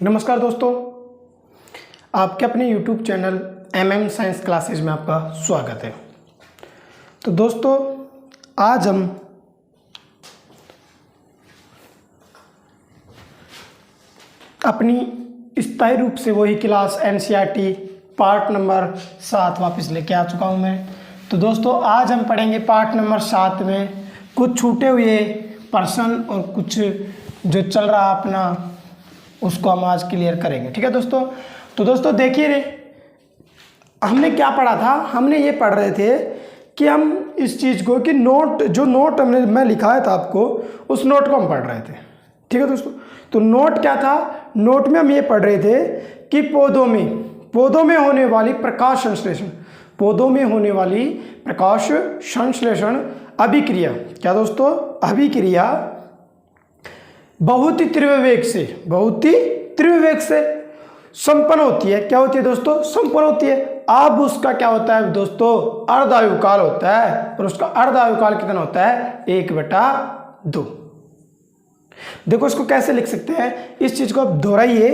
नमस्कार दोस्तों, आपके अपने YouTube चैनल साइंस क्लासेज में आपका स्वागत है। तो दोस्तों, आज हम अपनी स्थायी रूप से वही क्लास NCERT पार्ट नंबर 7 वापस लेके आ चुका हूँ मैं। तो दोस्तों, आज हम पढ़ेंगे पार्ट नंबर 7 में कुछ छूटे हुए प्रश्न और कुछ जो चल रहा अपना उसको हम आज क्लियर करेंगे। ठीक है दोस्तों। तो दोस्तों देखिए रे, हमने क्या पढ़ा था। हमने ये पढ़ रहे थे कि हम इस चीज़ को कि नोट मैं लिखाया था आपको, उस नोट को हम पढ़ रहे थे। ठीक है दोस्तों। तो नोट क्या था? नोट में हम ये पढ़ रहे थे कि पौधों में होने वाली प्रकाश संश्लेषण, पौधों में होने वाली प्रकाश संश्लेषण अभिक्रिया, क्या दोस्तों? अभिक्रिया बहुत ही तीव्र वेग से संपन्न होती है। क्या होती है दोस्तों? संपन्न होती है। अब उसका क्या होता है दोस्तों? अर्धायुकाल होता है, और उसका अर्धायुकाल कितना होता है? 1/2। देखो इसको कैसे लिख सकते हैं, इस चीज को आप दोहराइए,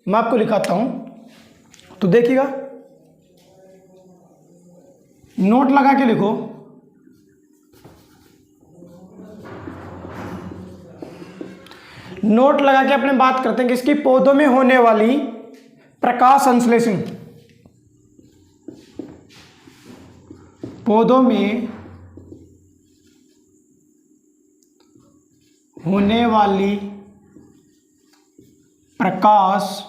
मैं आपको लिखाता हूं तो देखिएगा। नोट लगा के लिखो। नोट लगा के अपने बात करते हैं कि इसकी पौधों में होने वाली प्रकाश संश्लेषण, पौधों में होने वाली प्रकाश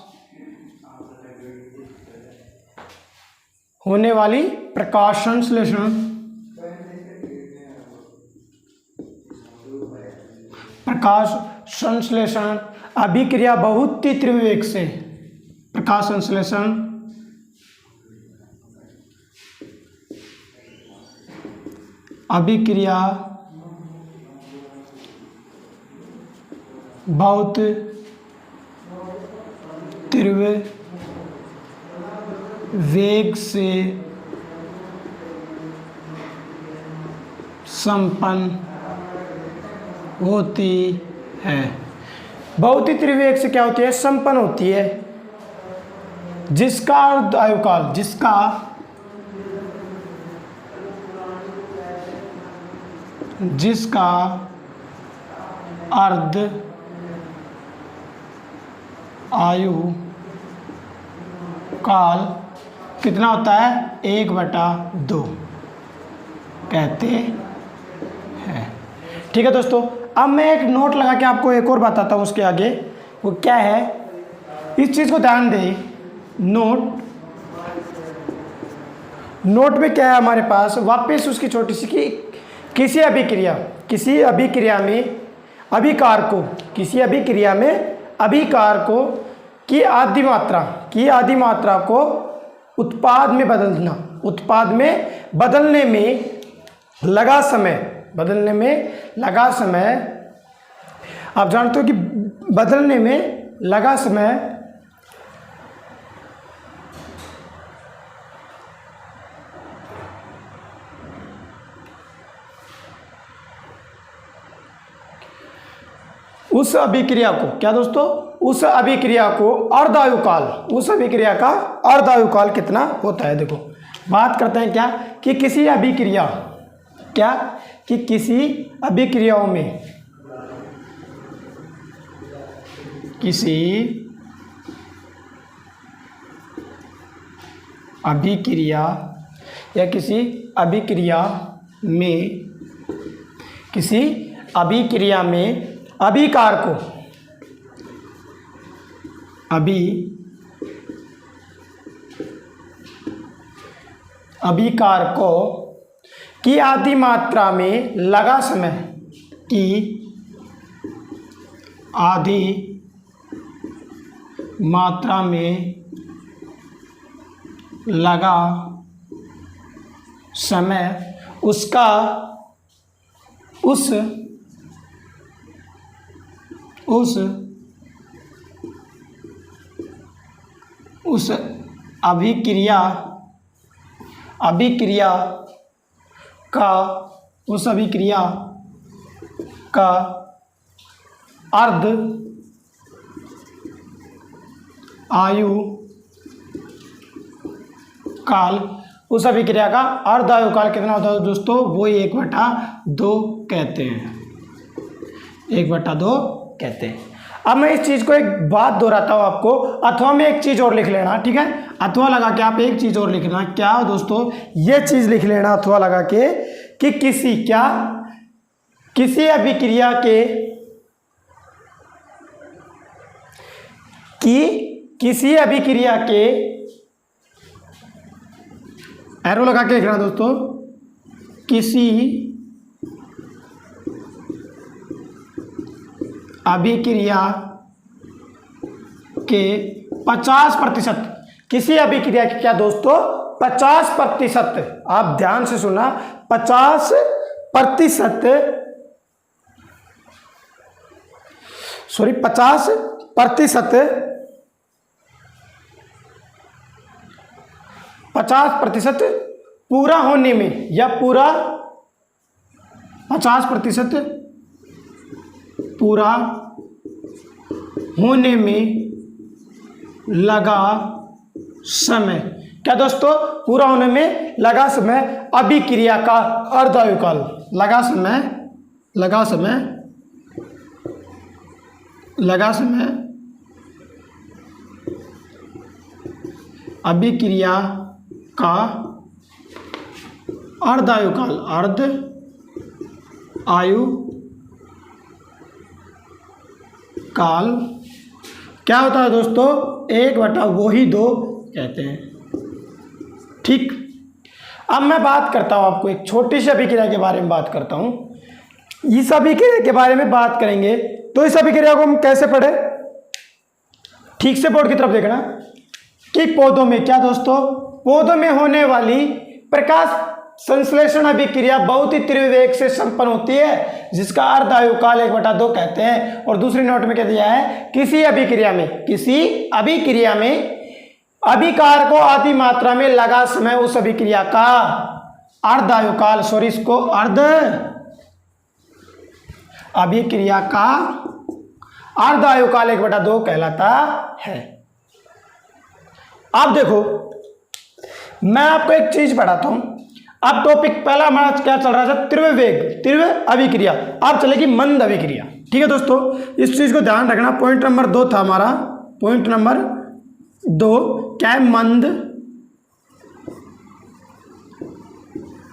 संश्लेषण अभिक्रिया बहुत ही तीव्र वेग से, प्रकाश संश्लेषण अभिक्रिया बहुत तीव्र वेग से संपन्न होती है। बहुत ही तीव्र वेग से क्या होती है? संपन्न होती है। जिसका अर्धायुकाल अर्ध आयु काल कितना होता है? 1/2 कहते हैं। ठीक है दोस्तों। अब मैं एक नोट लगा के आपको एक और बताता हूँ उसके आगे, वो क्या है, इस चीज़ को ध्यान दें। नोट में क्या है हमारे पास? वापस उसकी छोटी सी कि किसी अभिक्रिया में अभिकार को की आधी मात्रा को उत्पाद में बदलने में लगा समय, आप जानते हो कि बदलने में लगा समय उस अभिक्रिया को, क्या दोस्तों? उस अभिक्रिया का अर्धायुकाल कितना होता है? देखो बात करते हैं क्या कि किसी अभिक्रियाओं में किसी अभिक्रिया में अभिकार को की आधी मात्रा में लगा समय उसका उस अभिक्रिया का अर्ध आयु काल, उस अभिक्रिया का अर्ध आयु काल कितना होता है दोस्तों, वो 1/2 कहते हैं, 1/2 कहते हैं। अब मैं इस चीज़ को एक बात दोहराता हूँ आपको, अथवा में एक चीज़ और लिख लेना, ठीक है, अथवा लगा के आप एक चीज़ और लिखना, क्या हो दोस्तों, ये चीज़ लिख लेना अथवा लगा के कि किसी अभिक्रिया के एरो लगा के लिखना दोस्तों, किसी अभिक्रिया के 50%, किसी अभिक्रिया के क्या दोस्तों 50%, आप ध्यान से सुना, 50%, सॉरी 50% पूरा होने में या 50% पूरा होने में लगा समय, क्या दोस्तों, पूरा होने में लगा समय अभिक्रिया का अर्ध आयु काल, लगा समय अभिक्रिया का अर्ध आयु काल क्या होता है दोस्तों, 1/2 कहते हैं। ठीक, अब मैं बात करता हूं आपको एक छोटी सी अभिक्रिया के बारे में बात करता हूं। इस अभिक्रिया के बारे में बात करेंगे तो इस अभिक्रिया को हम कैसे पढ़े, ठीक से बोर्ड की तरफ देखना कि पौधों में, क्या दोस्तों, पौधों में होने वाली प्रकाश संश्लेषण अभिक्रिया बहुत ही तीव्र वेग से संपन्न होती है, जिसका अर्ध आयु काल 1/2 कहते हैं। और दूसरी नोट में क्या दिया है, किसी अभिक्रिया में अभिकार को आधी मात्रा में लगा समय उस अभिक्रिया का अर्ध आयु काल, सॉरी इसको अभिक्रिया का अर्ध आयु काल 1/2 कहलाता है। अब देखो, मैं आपको एक चीज पढ़ाता हूं। अब टॉपिक पहला हमारा क्या चल रहा था, तीव्र वेग, तीव्र अभिक्रिया। अब चलेगी मंद अभिक्रिया, ठीक है दोस्तों, इस चीज को ध्यान रखना। पॉइंट नंबर 2 था हमारा, पॉइंट नंबर 2 क्या है, मंद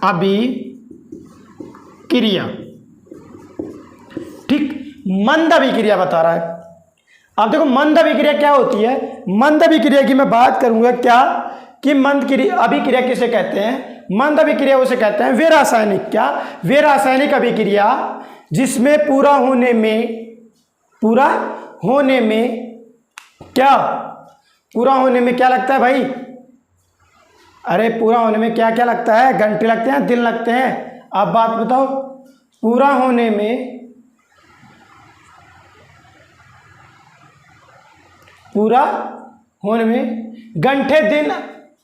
अभिक्रिया। ठीक, मंद अभिक्रिया बता रहा है। अब देखो मंद अभिक्रिया क्या होती है, मंद अभिक्रिया की मैं बात करूंगा क्या कि मंद अभिक्रिया किसे कहते हैं, मंद अभिक्रिया उसे कहते हैं वे रासायनिक, क्या, वे रासायनिक अभिक्रिया जिसमें पूरा होने में क्या लगता है भाई, अरे पूरा होने में क्या क्या लगता है, घंटे लगते हैं, दिन लगते हैं, आप बात बताओ। पूरा होने में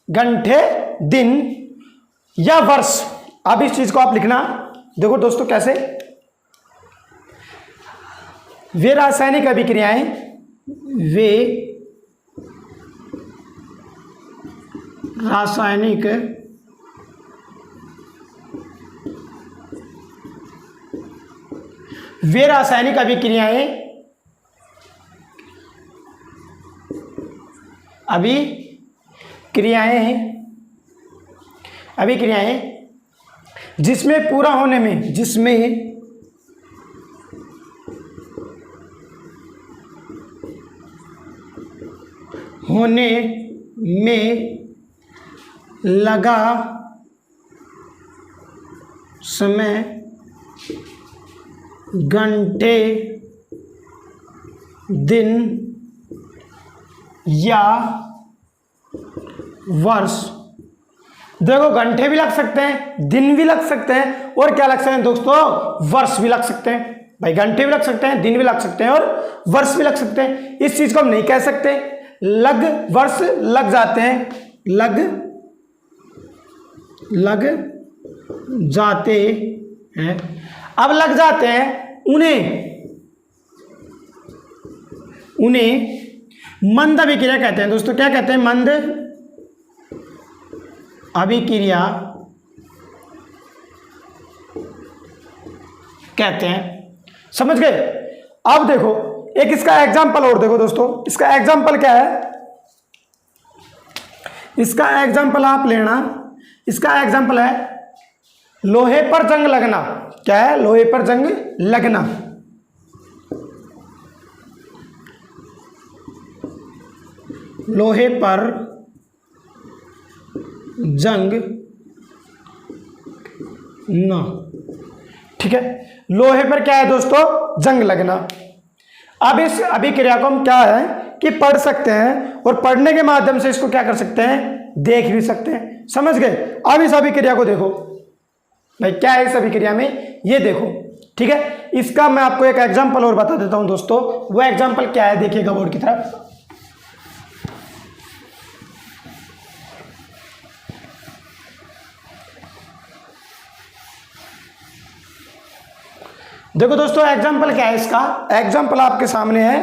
घंटे, दिन या वर्ष। अब इस चीज को आप लिखना, देखो दोस्तों कैसे, वे रासायनिक अभिक्रियाएं, वे रासायनिक अभिक्रियाएं जिसमें पूरा होने में लगा समय घंटे, दिन या वर्ष। देखो घंटे भी लग सकते हैं, दिन भी लग सकते हैं, और क्या लग सकते हैं दोस्तों, वर्ष भी लग सकते हैं। भाई घंटे भी लग सकते हैं, दिन भी लग सकते हैं, और वर्ष भी लग सकते हैं। इस चीज को हम नहीं कह सकते वर्ष लग जाते हैं, लग जाते हैं। अब लग जाते हैं उन्हें मंद अभिक्रिया कहते हैं दोस्तों, क्या कहते हैं? मंद अभिक्रिया कहते हैं। समझ गए? अब देखो एक इसका एग्जाम्पल और देखो दोस्तों, इसका एग्जाम्पल क्या है? इसका एग्जाम्पल आप लेना, इसका एग्जाम्पल है लोहे पर जंग लगना। क्या है? लोहे पर जंग लगना। लोहे पर जंग न, ठीक है। लोहे पर क्या है दोस्तों? जंग लगना। अब इस अभिक्रिया को हम क्या है कि पढ़ सकते हैं, और पढ़ने के माध्यम से इसको क्या कर सकते हैं? देख भी सकते हैं। समझ गए? अब इस अभिक्रिया को देखो भाई, क्या है इस अभिक्रिया में, ये देखो, ठीक है। इसका मैं आपको एक एग्जांपल और बता देता हूं दोस्तों। वो एग्जांपल क्या है, देखिएगा बोर्ड की तरफ। देखो दोस्तों एग्जाम्पल क्या है इसका, एग्जाम्पल आपके सामने है।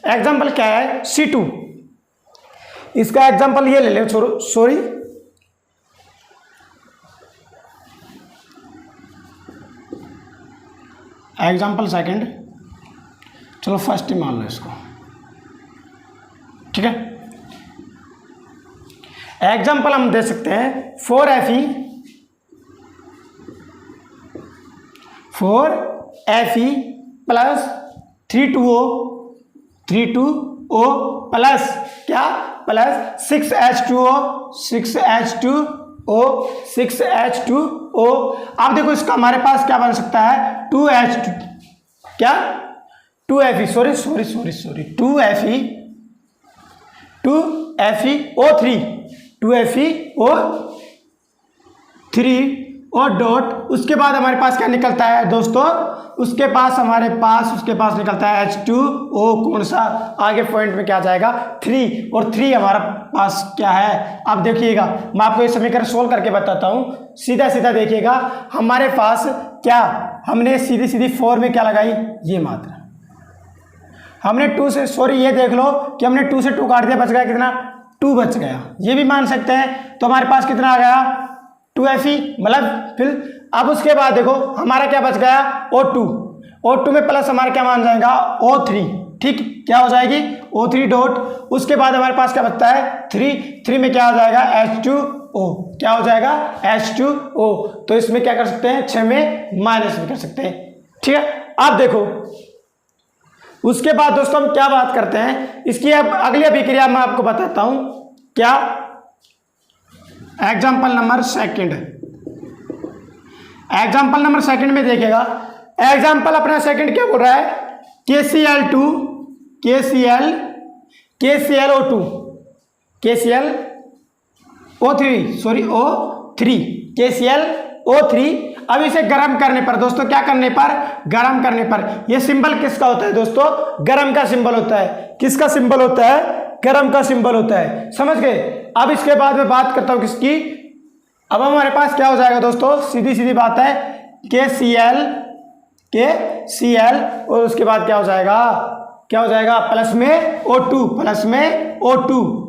एग्जाम्पल क्या है? C2। इसका एग्जाम्पल ये ले ले, सॉरी एग्जाम्पल सेकंड, चलो फर्स्ट ही मान लो इसको, ठीक है। एग्जाम्पल हम दे सकते हैं 4Fe प्लस 3,2O प्लस क्या? Plus 6H2O। अब देखो इसका हमारे पास क्या बन सकता है? 2H2 क्या? 2Fe 2FeO3 और डॉट, उसके बाद हमारे पास क्या निकलता है दोस्तों? उसके पास निकलता है H2O, कौन सा? आगे पॉइंट में क्या जाएगा? 3, और 3 हमारा पास क्या है? अब देखिएगा मैं आपको ये समीकरण सोल्व करके बताता हूँ। सीधा सीधा देखिएगा, हमारे पास क्या, हमने सीधी सीधी 4 में क्या लगाई? ये मात्रा। हमने 2 से, सॉरी ये देख लो कि हमने 2 से 2 काट दिया, बच गया कितना? 2 बच गया। ये भी मान सकते हैं। तो हमारे पास कितना आ गया? 2Fe, मतलब फिर अब उसके बाद देखो हमारा क्या बच गया? O2 में प्लस हमारा क्या मान जाएगा? O3, ठीक, क्या हो जाएगी? O3 डॉट, उसके बाद हमारे पास क्या बचता है? 3 में क्या हो जाएगा? H2O, क्या हो जाएगा? H2O। तो इसमें क्या कर सकते हैं? 6 में माइनस भी कर सकते हैं, ठीक है। अब देखो उसके बाद दोस्तों हम क्या बात करते हैं इसकी, अब अगली अभिक्रिया मैं आपको बताता हूं। क्या? एग्जाम्पल नंबर सेकंड में देखिएगा, एग्जाम्पल अपना सेकंड क्या बोल रहा है? KClO2 KClO3 अब इसे गर्म करने पर दोस्तों, क्या करने पर? गर्म करने पर। यह सिंबल किसका होता है दोस्तों? गर्म का सिंबल होता है। किसका सिंबल होता है? गर्म का सिंबल होता है। समझ गए? अब इसके बाद मैं बात करता हूं किसकी। अब हमारे पास क्या हो जाएगा दोस्तों? सीधी सीधी बात है, KCl और उसके बाद क्या हो जाएगा? प्लस में O2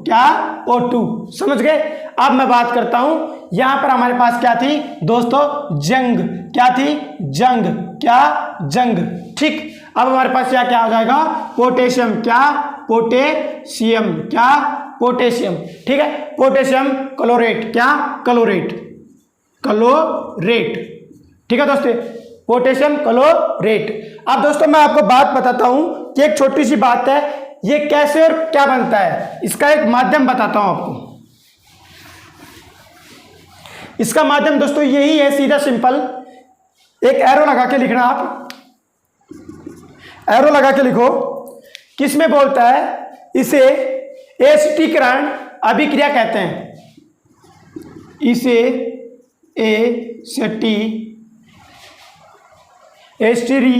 क्या? O2। समझ गए? अब मैं बात करता हूं, यहां पर हमारे पास क्या थी दोस्तों? जंग। क्या थी? जंग, ठीक। अब हमारे पास क्या हो जाएगा? पोटेशियम, पोटेशियम, ठीक है। पोटेशियम क्लोरेट, क्लोरेट, ठीक है दोस्तों, पोटेशियम क्लोरेट। अब दोस्तों मैं आपको बात बताता हूं कि एक छोटी सी बात है, ये कैसे और क्या बनता है, इसका एक माध्यम बताता हूं आपको। इसका माध्यम दोस्तों यही है, सीधा सिंपल, एक एरो लगा के लिखना। आप एरो लगा के लिखो। किसमें बोलता है? इसे एसिटीकरण अभिक्रिया कहते हैं। इसे एसिटीकरण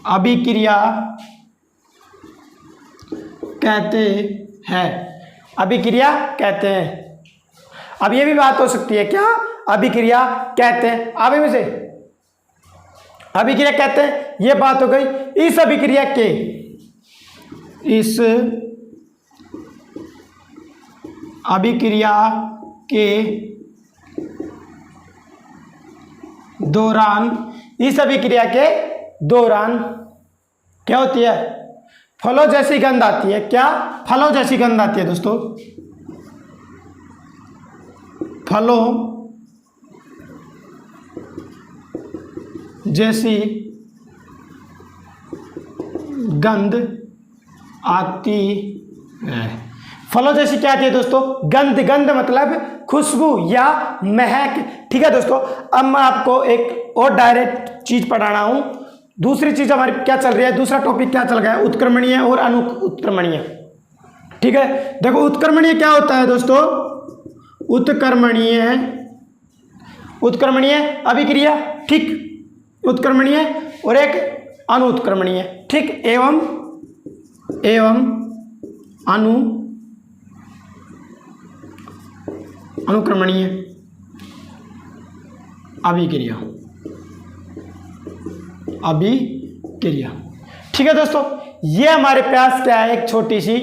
अभिक्रिया कहते हैं। अब ये भी बात हो सकती है, क्या? अभिक्रिया कहते हैं। अब इनमें से अभिक्रिया कहते हैं, ये बात हो गई। इस अभिक्रिया के दौरान, इस अभिक्रिया के दौरान क्या होती है? फलों जैसी गंध आती है। क्या? फलों जैसी गंध आती है दोस्तों। फलों जैसी गंध आती है। फलों जैसी क्या आती है दोस्तों? गंध। गंध मतलब खुशबू या महक। ठीक है दोस्तों, अब मैं आपको एक और डायरेक्ट चीज पढ़ाना हूं। दूसरी चीज हमारी क्या चल रही है, दूसरा टॉपिक क्या चल गया है? उत्क्रमणीय और अनुत्क्रमणीय। ठीक है, देखो उत्क्रमणीय क्या होता है दोस्तों? उत्क्रमणीय अभिक्रिया, ठीक, उत्क्रमणीय, और एक अनुत्क्रमणीय, ठीक, एवं अनुक्रमणीय अभिक्रिया। ठीक है दोस्तों, ये हमारे पास क्या है? एक छोटी सी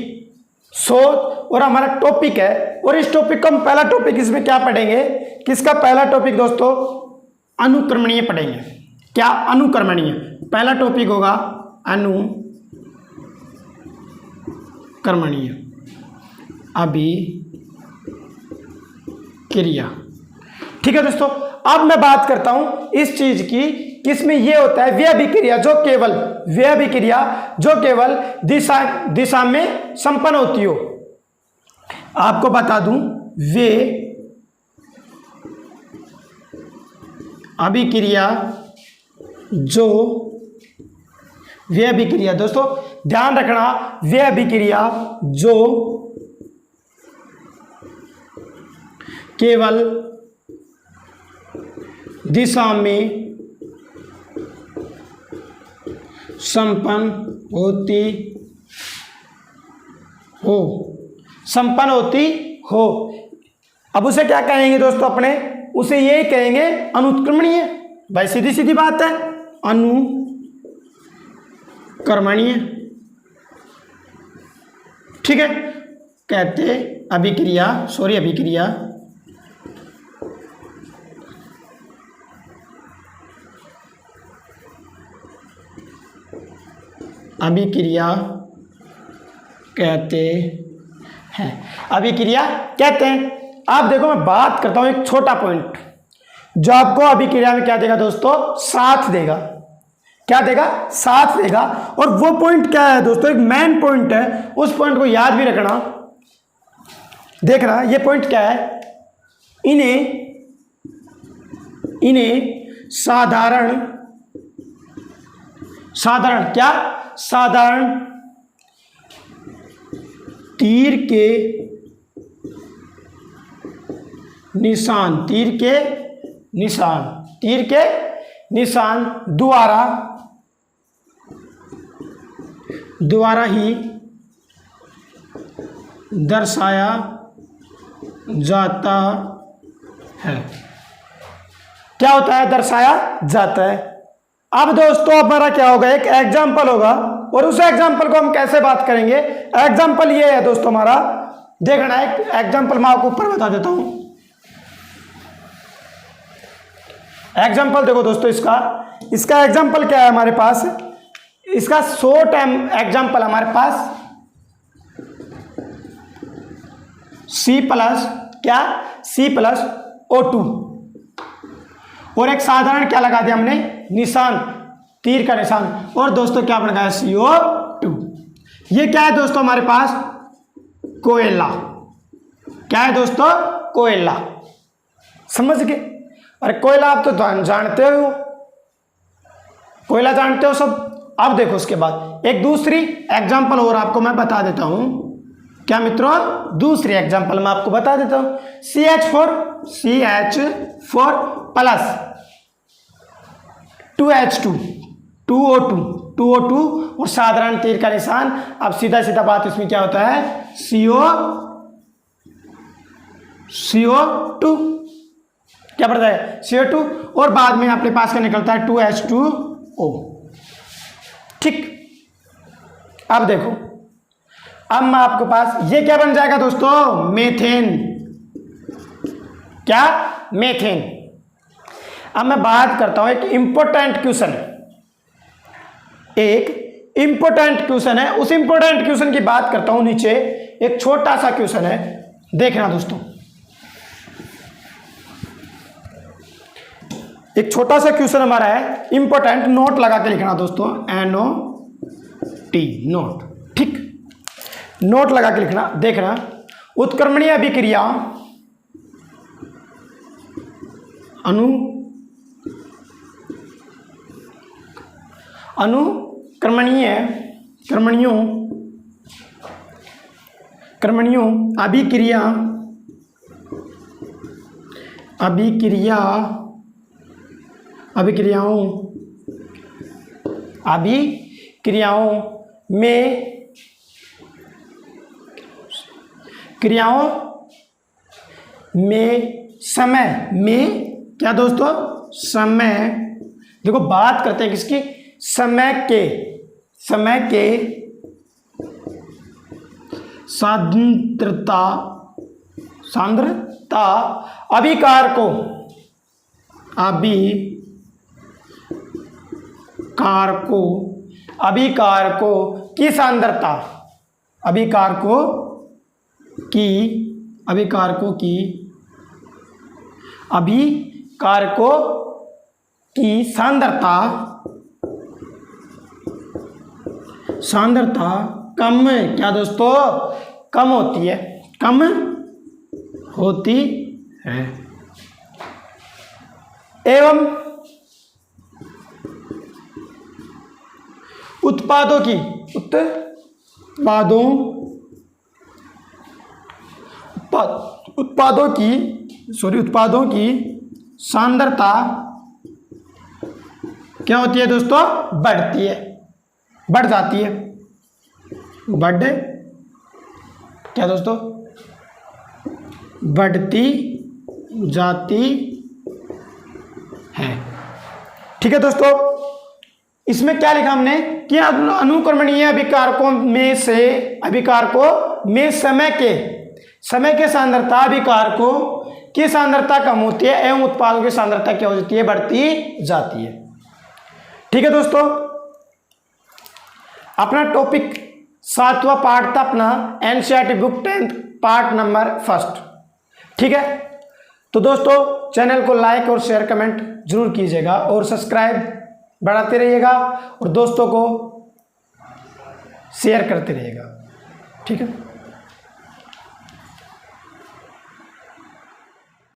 सोच और हमारा टॉपिक है। और इस टॉपिक को हम पहला टॉपिक इसमें क्या पढ़ेंगे? किसका पहला टॉपिक दोस्तों? अनुक्रमणीय पढ़ेंगे। क्या? अनुक्रमणीय। पहला टॉपिक होगा अनुक्रमणीय अभिक्रिया। ठीक है दोस्तों, अब मैं बात करता हूं इस चीज की, किसमें ये होता है वे अभिक्रिया जो केवल दिशा में संपन्न होती हो। आपको बता दूं, वे अभिक्रिया दोस्तों ध्यान रखना, वे अभिक्रिया जो केवल दिशा में संपन्न होती हो। अब उसे क्या कहेंगे दोस्तों? अपने उसे यही कहेंगे अनुत्क्रमणीय। भाई सीधी सीधी बात है, अनुक्रमणीय। ठीक है, कहते अभिक्रिया कहते हैं। अभिक्रिया कहते हैं। आप देखो, मैं बात करता हूं एक छोटा पॉइंट जो आपको अभिक्रिया में क्या देगा दोस्तों? साथ देगा। क्या देगा? साथ देगा। और वो पॉइंट क्या है दोस्तों? एक मेन पॉइंट है, उस पॉइंट को याद भी रखना। देखना ये पॉइंट क्या है? इन्हें साधारण क्या? साधारण तीर के निशान द्वारा ही दर्शाया जाता है। क्या होता है? दर्शाया जाता है। अब दोस्तों हमारा क्या होगा? एक एग्जाम्पल होगा, और उस एग्जाम्पल को हम कैसे बात करेंगे? एग्जाम्पल ये है दोस्तों हमारा, देखना एक एग्जाम्पल मैं आपको ऊपर बता देता हूं। एग्जाम्पल देखो दोस्तों, इसका एग्जाम्पल क्या है हमारे पास? इसका शॉर्ट एग्जाम्पल हमारे पास C+O2, और एक साधारण क्या लगा दिया हमने? निशान, तीर का निशान, और दोस्तों क्या बन गया? CO2। ये क्या है दोस्तों हमारे पास? कोयला। क्या है दोस्तों? कोयला। समझ गए? अरे कोयला आप तो जानते हो, कोयला जानते हो सब। अब देखो उसके बाद एक दूसरी एग्जांपल और आपको मैं बता देता हूं। क्या मित्रों? दूसरी एग्जांपल मैं आपको बता देता हूं। CH4 प्लस 2H2 2O2 और साधारण तीर का निशान। अब सीधा सीधा बात इसमें क्या होता है? CO2 क्या पड़ता है? CO2, और बाद में अपने पास का निकलता है 2H2 O। ठीक, अब देखो, अब मैं आपके पास ये क्या बन जाएगा दोस्तों, मेथेन। क्या, मेथेन। अब मैं बात करता हूं एक इंपॉर्टेंट क्वेश्चन, एक इंपॉर्टेंट क्वेश्चन है, उस इंपॉर्टेंट क्वेश्चन की बात करता हूं। नीचे एक छोटा सा क्वेश्चन है, देखना दोस्तों, एक छोटा सा क्वेश्चन हमारा है, इंपॉर्टेंट, नोट लगा के लिखना दोस्तों, NOT, नोट। ठीक, नोट लगा के लिखना। देखना, उत्क्रमणीय अभिक्रिया क्रमणीयों अभिक्रियाओं में समय में, क्या दोस्तों, समय, देखो बात करते हैं किसकी, समय के सांद्रता अभिकारकों की सांद्रता, अभिकारकों की सांद्रता कम, क्या दोस्तों, कम होती है, कम होती है, एवं उत्पादों की सांद्रता क्या होती है दोस्तों, बढ़ती है, बढ़ जाती है, बढ़, क्या दोस्तों, बढ़ती जाती है। ठीक है दोस्तों, इसमें क्या लिखा हमने कि अनुक्रमणीय अभिकारकों में समय के सांद्रता अभिकारकों की सांद्रता कम होती है एवं उत्पादों की सांद्रता क्या हो जाती है, बढ़ती जाती है। ठीक है दोस्तों, अपना टॉपिक 7वां पार्ट था अपना NCERT book 10th part number 1। ठीक है, तो दोस्तों चैनल को लाइक और शेयर कमेंट जरूर कीजिएगा और सब्सक्राइब बढ़ाते रहिएगा और दोस्तों को शेयर करते रहिएगा। ठीक है।